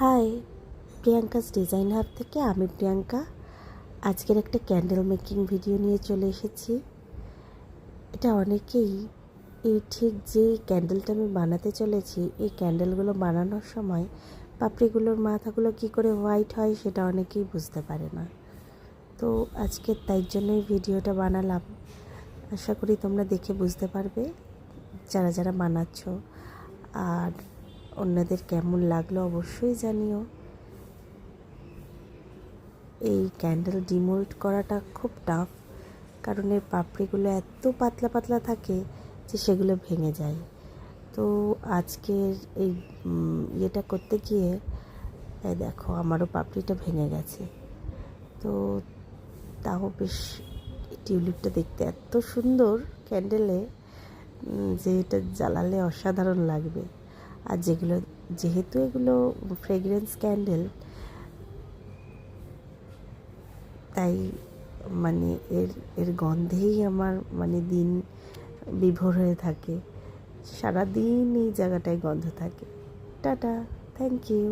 High, Priyanka's design hub থেকে আমি প্রিয়াঙ্কা। আজকের একটা ক্যান্ডেল মেকিং ভিডিও নিয়ে চলে এসেছি। এটা অনেকেই ঠিক যে ক্যান্ডেলটা আমি বানাতে চলেছি, এই ক্যান্ডেলগুলো বানানোর সময় পাপড়িগুলোর মাথাগুলো কি করে হোয়াইট হয় সেটা অনেকেই বুঝতে পারে না। তো আজকে তাই জন্যই ভিডিওটা বানালাম। আশা করি তোমরা দেখে বুঝতে পারবে যারা যারা বানাচ্ছ, আর অন্যদের কেমন লাগলো অবশ্যই জানিও। এই ক্যান্ডেল ডিমোল্ড করাটা খুব টাফ, কারণ এর পাপড়িগুলো এত পাতলা পাতলা থাকে যে সেগুলো ভেঙে যায়। তো আজকের এই ইয়েটা করতে গিয়ে দেখো আমারও পাপড়িটা ভেঙে গেছে। তো তাও বেশ টিউলিপটা দেখতে এত সুন্দর ক্যান্ডেলে যে এটা জ্বালালে অসাধারণ লাগবে। আর যেহেতু এগুলো ফ্রেগরেন্স ক্যান্ডেল, তাই মানে এর গন্ধেই আমার দিন বিভোর হয়ে থাকে। সারাদিন এই জায়গাটায় গন্ধ থাকে। Tata, thank you.